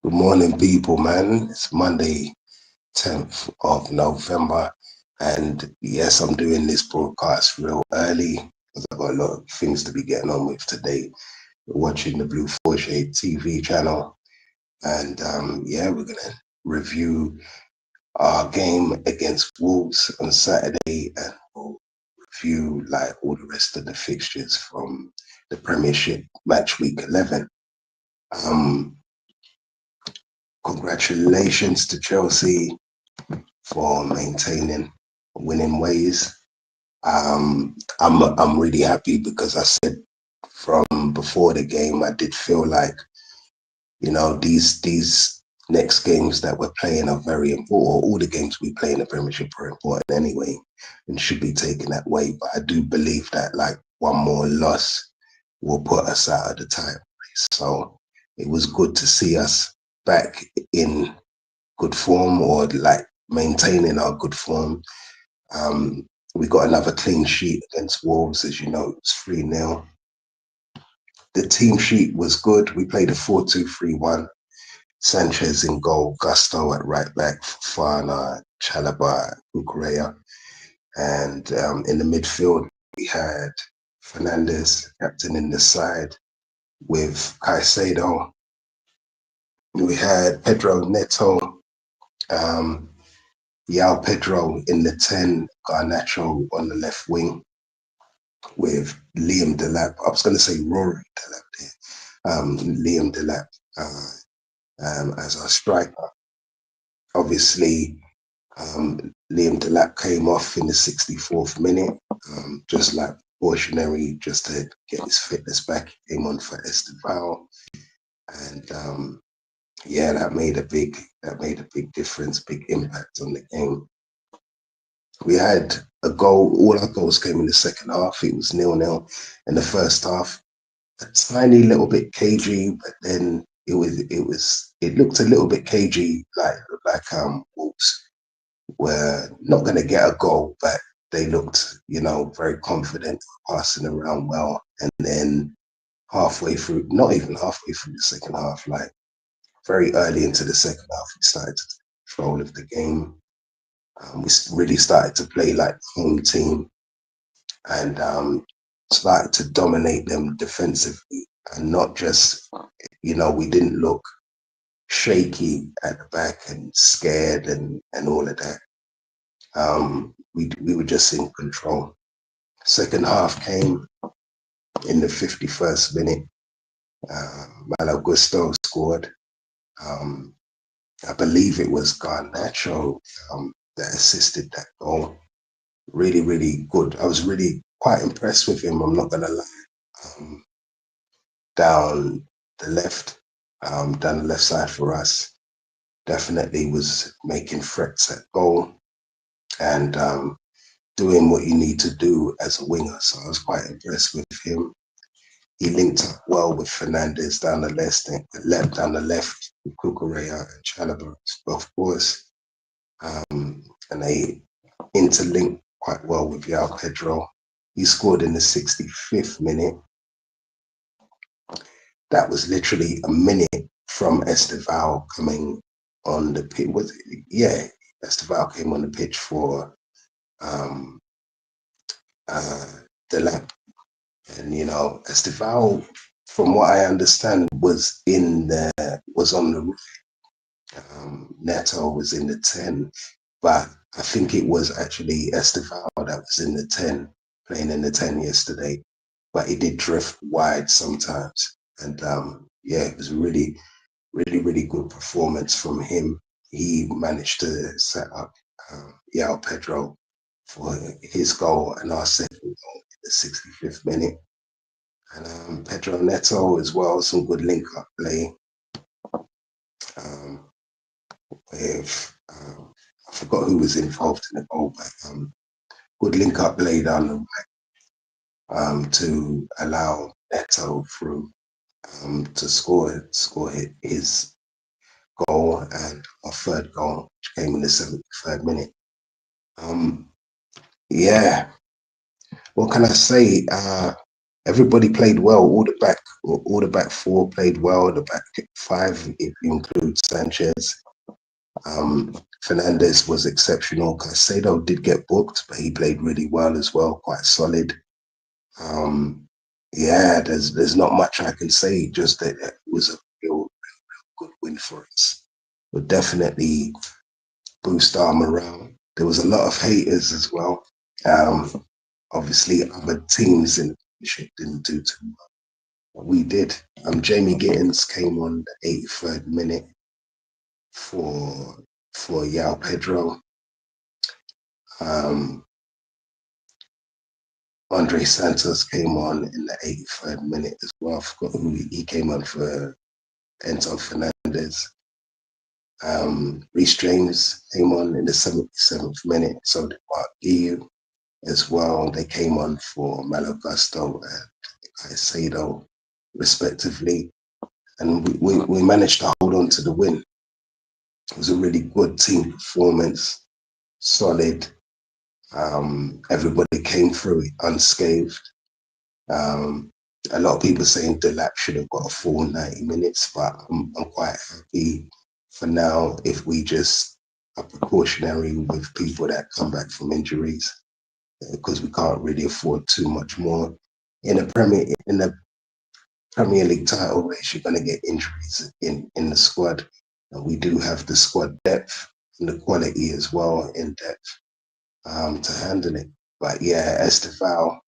Good morning, people, man. It's Monday, 10th of November. And yes, I'm doing this broadcast real early because I've got a lot of things to be getting on with today. We're watching the Blue Forshade TV channel. And yeah, we're going to review our game against Wolves on Saturday. And we'll review like all the rest of the fixtures from the Premiership Matchweek 11. Congratulations to Chelsea for maintaining winning ways. I'm really happy because I said from before the game I did feel like these next games that we're playing are very important. All the games we play in the Premiership are important anyway, and should be taken that way. But I do believe that like one more loss will put us out of the title race. So it was good to see us back in good form, or like maintaining our good form. We got another clean sheet against Wolves, as you know, it was 3-0. The team sheet was good. We played a 4-2-3-1. Sanchez in goal, Gusto at right back, Fana, Chalaba, Bukurea. And in the midfield, we had Fernandez captain in the side with Caicedo. We had Pedro Neto, Yao Pedro in the 10, Garnacho on the left wing with Liam Delap. I was going to say Rory Delap there. Liam Delap as our striker. Obviously, Liam Delap came off in the 64th minute, just like precautionary, just to get his fitness back. He came on for Esteval, and yeah, that made a big difference, big impact on the game. We had a goal. All our goals came in the second half. It was 0-0 in the first half. A tiny little bit cagey, but then it looked a little bit cagey, like Wolves were not going to get a goal, but they looked, very confident, passing around well. And then halfway through, not even halfway through the second half, like very early into the second half, we started to take control of the game. We really started to play like the home team, and started to dominate them defensively, and not just, we didn't look shaky at the back and scared and all of that. We were just in control. Second half came in the 51st minute. Malo Gusto scored. I believe it was Garnacho that assisted that goal. Really, really good. I was really quite impressed with him, I'm not going to lie. Down the left side for us, definitely was making threats at goal and doing what you need to do as a winger. So I was quite impressed with him. He linked up well with Fernandez down the left with Cucurella and Chalaba, of course. And they interlinked quite well with Yao Pedro. He scored in the 65th minute. That was literally a minute from Esteval coming on the pitch. Esteval came on the pitch for Delap. And Esteval, from what I understand, was on the right. Neto was in the 10, but I think it was actually Esteval that was in the 10, playing in the 10 yesterday. But he did drift wide sometimes. And yeah, it was really, really, really good performance from him. He managed to set up Yao Pedro for his goal and our second goal in the 65th minute. And Pedro Neto as well, some good link-up play with, I forgot who was involved in the goal, but good link-up play down the right to allow Neto through to score his goal, and our third goal, which came in the 73rd minute. Yeah, what can I say? everybody played well. All the back four played well. The back five, if you include Sanchez. Fernandez was exceptional. Caicedo did get booked, but he played really well as well, quite solid. Yeah, there's not much I can say. Just that it was a real good win for us. Would definitely boost our morale. There was a lot of haters as well. Obviously, other teams in the Premiership didn't do too well. We did. Jamie Gittins came on the 83rd minute for Yao Pedro. Andre Santos came on in the 83rd minute as well. I forgot who he came on for. Enzo Fernandez. Reece James came on in the 77th minute. So did Mark Guiu as well. They came on for Malo Gusto and Caicedo, respectively. And we managed to hold on to the win. It was a really good team performance, solid. Everybody came through it unscathed. A lot of people saying Delap should have got a full 90 minutes, but I'm quite happy for now if we just are precautionary with people that come back from injuries, because we can't really afford too much more. In the Premier League title race, you're going to get injuries in the squad, and we do have the squad depth and the quality as well in depth to handle it. But yeah, Estevao,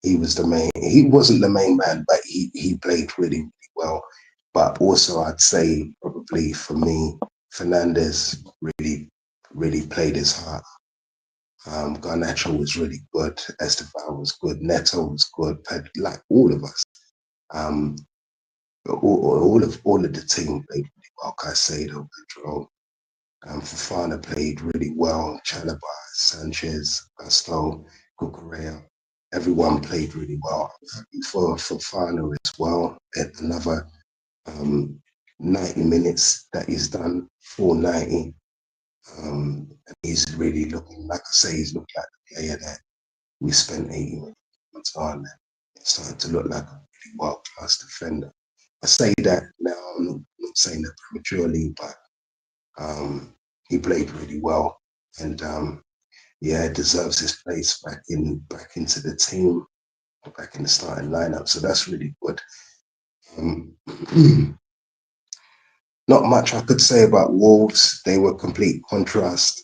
he wasn't the main man, but he played really, really well. But also I'd say probably for me, Fernandez really played his heart. Garnacho was really good. Estevao was good. Neto was good. Like all of us. Um, all of the team played really well. Caicedo, Pedro, Fofana played really well. Chalobah, Sanchez, Gusto, Cucurella. Everyone played really well. For Fofana as well, at another 90 minutes that he's done, full 90. And he's really looking, like I say, he's looking like the player that we spent 80 minutes on. It's starting to look like a really world-class defender. I say that now, I'm not saying that prematurely, but he played really well, and yeah, deserves his place back into the team, back in the starting lineup. So that's really good. Not much I could say about Wolves. They were complete contrast,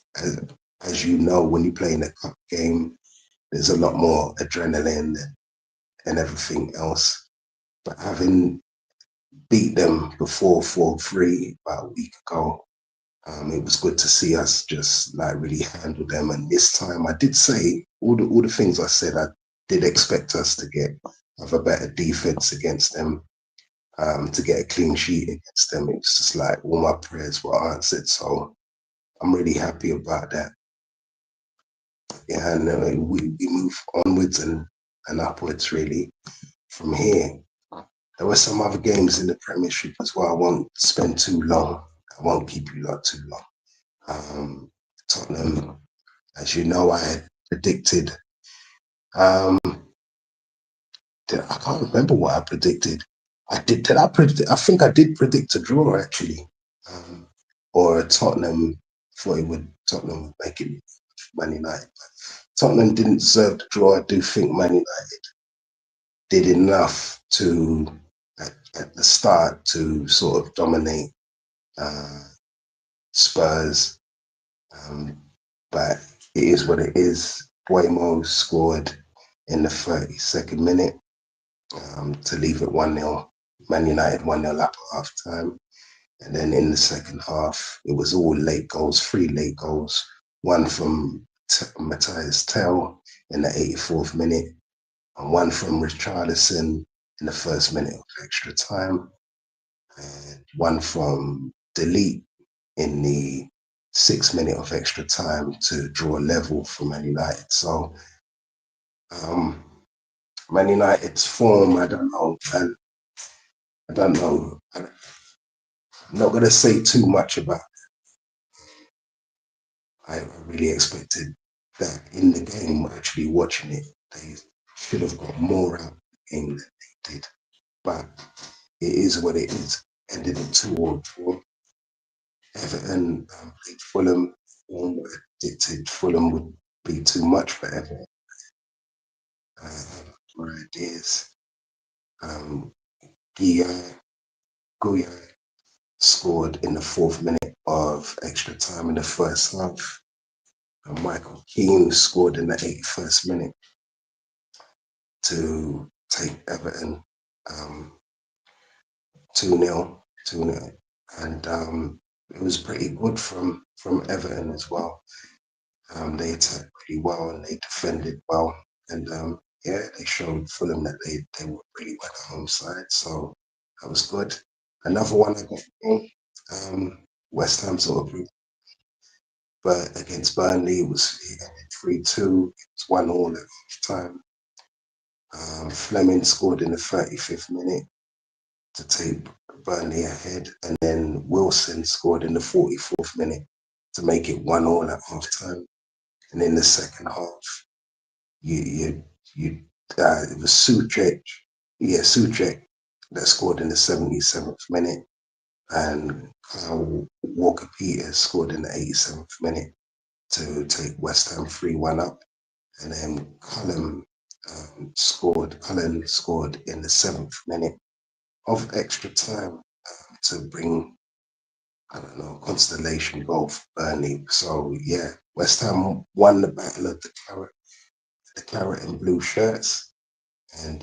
as you know, when you play in a cup game. There's a lot more adrenaline and everything else. But having beat them before 4-3 about a week ago, it was good to see us just like really handle them. And this time I did say all the things I said. I did expect us to have a better defense against them, to get a clean sheet against them. It was just like all my prayers were answered. So I'm really happy about that. Yeah, and we move onwards and upwards really from here. There were some other games in the Premiership as well. I won't spend too long. I won't keep you lot too long. Tottenham, as you know, I had predicted. I can't remember what I predicted. Did I predict? I think I did predict a draw actually, or a Tottenham. Tottenham would make it Man United. Tottenham didn't deserve the draw. I do think Man United did enough at the start to sort of dominate Spurs. But it is what it is. Buemo scored in the 32nd minute to leave it 1-0. Man United 1-0 up at half time. And then in the second half, it was all late goals, 3 late goals. One from Matthias Tell in the 84th minute, and one from Richarlison in the first minute of extra time, and one from Delete in the 6th minute of extra time to draw level for Man United. So Man United's form, I don't know, man. I don't know. I'm not going to say too much about it. I really expected that in the game, actually watching it. should have got more out of the game than they did. But it is what it is. Ended in 2-all draw. Everton played Fulham. Form predicted Fulham would be too much for Everton. My ideas. Um, Guya scored in the 4th minute of extra time in the first half. And Michael Keane scored in the 81st minute to take Everton 2-0, 2-0. And it was pretty good from Everton as well. They attacked pretty well and they defended well. And yeah, they showed Fulham that they were really well at home side. So that was good. Another one I got wrong. West Ham sort of, but against Burnley it ended 3-2. It was 1-all at half time. Fleming scored in the 35th minute to take Burnley ahead, and then Wilson scored in the 44th minute to make it 1-all at half time. And in the second half, it was Suchek, that scored in the 77th minute, and Kyle Walker-Peters scored in the 87th minute to take West Ham 3-1 up. And then Cullen scored in the 7th minute of extra time to bring, I don't know, constellation goal for Burnley. So yeah, West Ham won the battle of the claret and blue shirts, and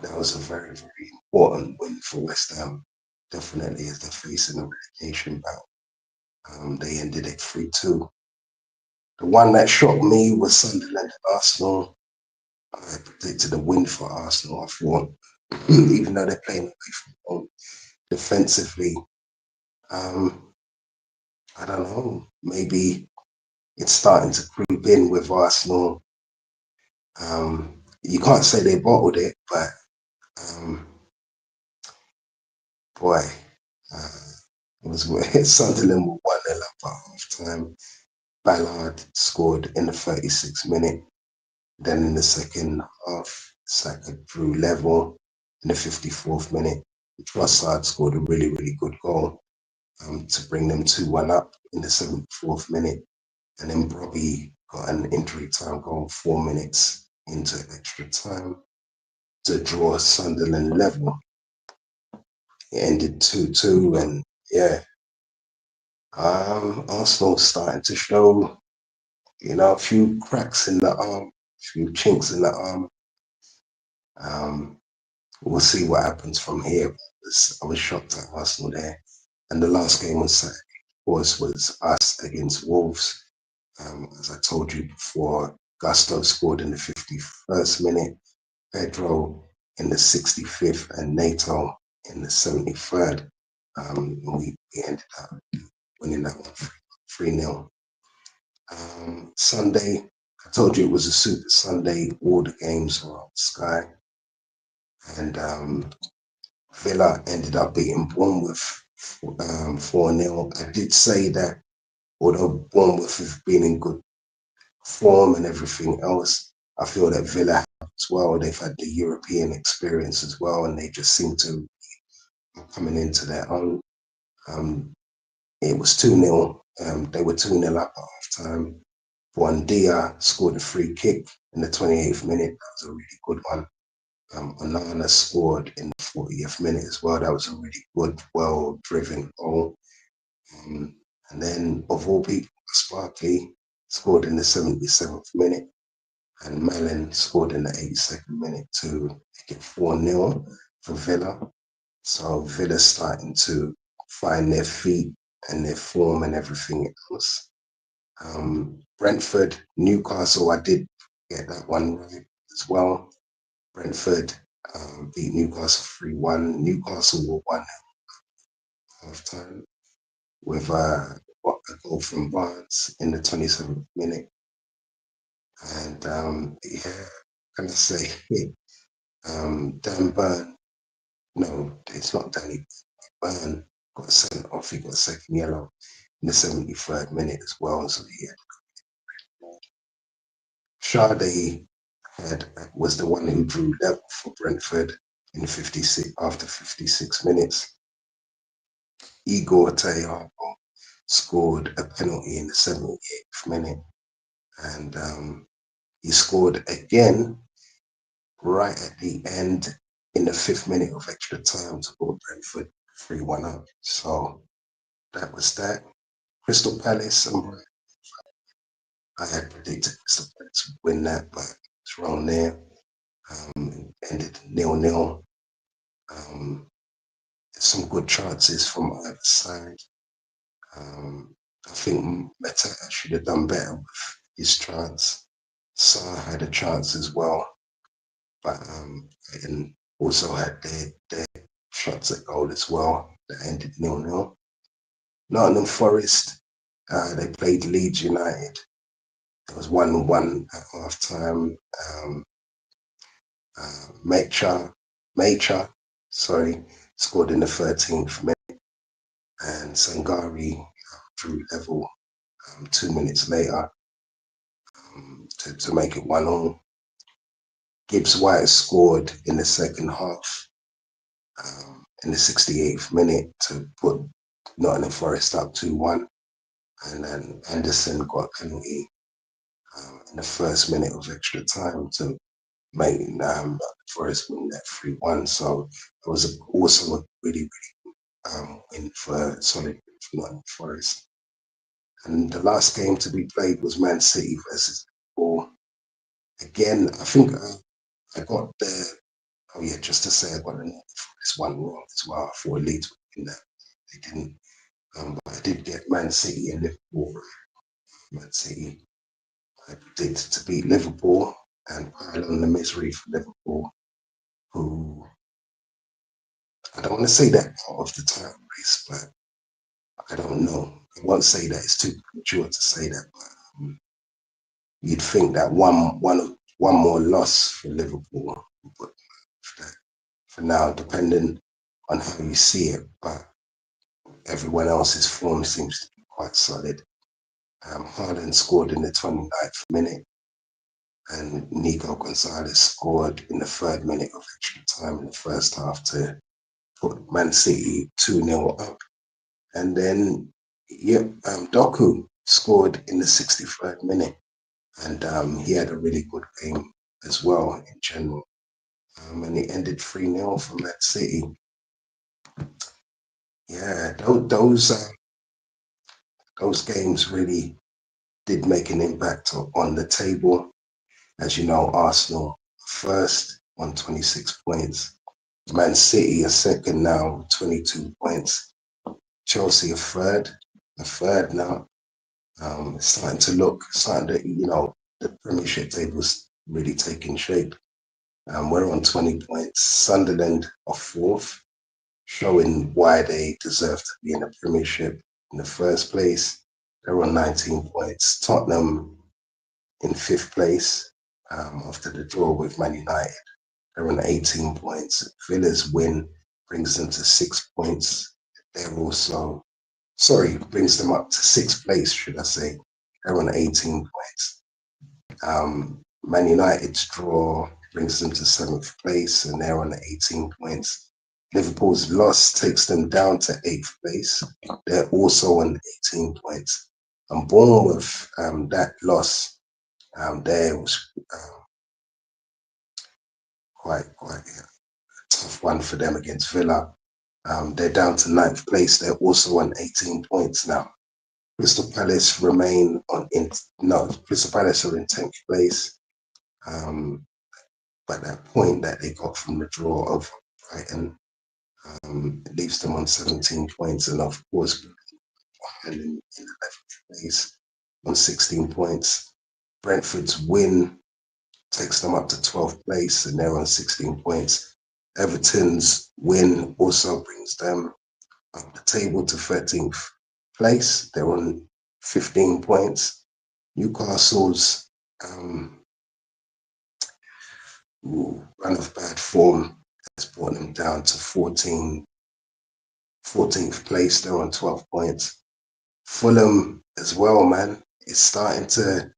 that was a very, very important win for West Ham. Definitely, as they're facing a relegation battle. They ended it 3-2. The one that shocked me was Sunderland and Arsenal. I predicted a win for Arsenal. I thought, even though they're playing away from home, defensively, I don't know, maybe it's starting to creep in with Arsenal. You can't say they bottled it, but boy, it was Sunderland were 1-0 up at half time. Ballard scored in the 36th minute. Then in the second half, Saka drew level in the 54th minute. Trossard scored a really, really good goal to bring them 2-1 up in the 74th minute. And then Robbie got an injury time goal 4 minutes into extra time to draw Sunderland level. It ended 2-2, and yeah, Arsenal starting to show, a few cracks in the arm, a few chinks in the arm. We'll see what happens from here. I was shocked at Arsenal there. And the last game on Saturday, of course, was us against Wolves. As I told you before, Gusto scored in the 51st minute, Pedro in the 65th, and Nato in the 73rd. We ended up winning that one 3-0. Sunday, I told you it was a Super Sunday. All the games were on Sky. And Villa ended up beating Bournemouth 4-0. I did say that although Bournemouth have been in good form and everything else, I feel that Villa have as well. They've had the European experience as well, and they just seem to be coming into their own. It was 2-0. They were 2-0 up at half time. Buendia scored a free kick in the 28th minute. That was a really good one. Onana scored in the 40th minute as well. That was a really good, well-driven goal. And then, of all people, Sparkley scored in the 77th minute, and Mellon scored in the 82nd minute to make it 4-0 for Villa. So Villa's starting to find their feet and their form and everything else. Brentford, Newcastle, I did get that one right as well. Brentford beat Newcastle 3-1. Newcastle were 1 half time with a goal from Barnes in the 27th minute. And yeah, can I say, Dan Burn, no, it's not Danny Burn, got sent off. He got a second yellow in the 73rd minute as well. So yeah, Sade was the one who drew level for Brentford in 56 after 56 minutes. Igor Tejago scored a penalty in the 78th minute, and he scored again right at the end in the 5th minute of extra time to put Brentford 3-1 up. So that was that. Crystal Palace, I had predicted Crystal Palace would win that, but it's wrong there. Ended 0-0. Some good chances from either side. I think Meta should have done better with his chance. Salah had a chance as well, but and also had their shots at goal as well that ended 0-0. Nottingham Forest, they played Leeds United. It was 1-1 at half time. Mecha, scored in the 13th minute, and Sangari drew level 2 minutes later to make it 1-1. Gibbs White scored in the second half in the 68th minute to put Nottingham Forest up 2-1, and then Anderson got a penalty in the first minute of extra time to make Forest win that 3-1. So it was also a really win for solid for Nottingham Forest. And the last game to be played was Man City versus Liverpool. Again, I think I got the just to say I got this one wrong as well. I thought Leeds would win that. They didn't. But I did get Man City and Liverpool. Man City, I predicted to beat Liverpool and pile on the misery for Liverpool, who I don't want to say that part of the title race, but I don't know. I won't say that, it's too premature to say that, but you'd think that one more loss for Liverpool would for now, depending on how you see it, but everyone else's form seems to be quite solid. Haaland scored in the 29th minute, and Nico Gonzalez scored in the 3rd minute of extra time in the first half to put Man City 2-0 up. And then, Doku scored in the 63rd minute, and he had a really good game as well in general. And it ended 3-0 for Man City. Yeah, those games really did make an impact on the table. As you know, Arsenal first on 26 points. Man City a second now, 22 points. Chelsea a third now. It's starting to the Premiership table's really taking shape. We're on 20 points. Sunderland are 4th, showing why they deserve to be in the Premiership in the first place. They're on 19 points. Tottenham in 5th place after the draw with Man United. They're on 18 points. Villa's win brings them to 6 points. Brings them up to 6th place, should I say. They're on 18 points. Man United's draw brings them to 7th place, and they're on 18 points. Liverpool's loss takes them down to 8th place. They're also on 18 points. And Bournemouth, that loss there was quite a tough one for them against Villa. They're down to 9th place. They're also on 18 points now. Crystal Palace Crystal Palace are in 10th place. But that point that they got from the draw of Brighton leaves them on 17 points, and of course, in 11th place on 16 points. Brentford's win takes them up to 12th place, and they're on 16 points. Everton's win also brings them up the table to 13th place. They're on 15 points. Newcastle's run of bad form has brought them down to 14th place. They're on 12 points. Fulham as well, man. It's starting to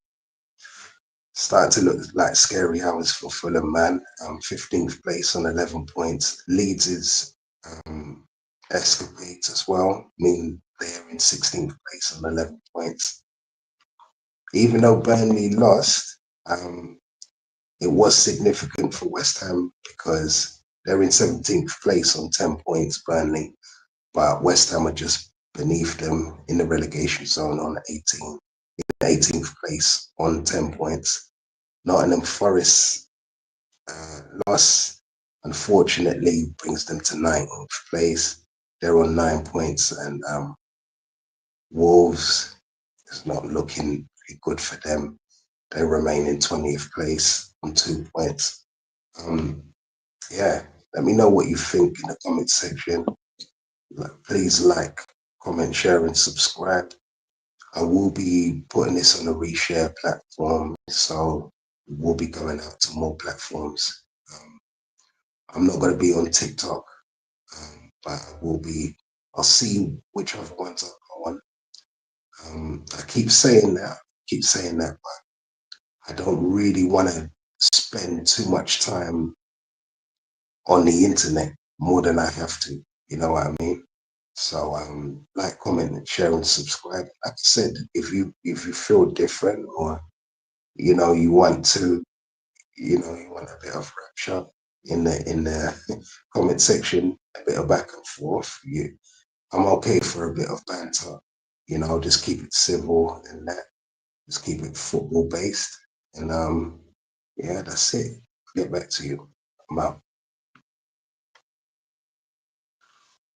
Starting to look like scary hours for Fulham, man. 15th place on 11 points. Leeds is escapades as well. I mean, they're in 16th place on 11 points. Even though Burnley lost, it was significant for West Ham because they're in 17th place on 10 points, Burnley, but West Ham are just beneath them in the relegation zone on 18th place on 10 points. Nottingham Forest loss, unfortunately, brings them to 19th place. They're on 9 points, and Wolves is not looking good for them. They remain in 20th place on 2 points. Yeah, let me know what you think in the comment section. Please like, comment, share, and subscribe. I will be putting this on a reshare platform, so we'll be going out to more platforms. I'm not going to be on TikTok, but I'll see which other ones I go on. I keep saying that, but I don't really want to spend too much time on the internet more than I have to. You know what I mean? So like, comment, share, and subscribe. Like I said, if you feel different, or you want to, you want a bit of rapture in the comment section, a bit of back and forth. I'm okay for a bit of banter. Just keep it civil and that. Just keep it football based. And yeah, that's it. I'll get back to you. I'm out.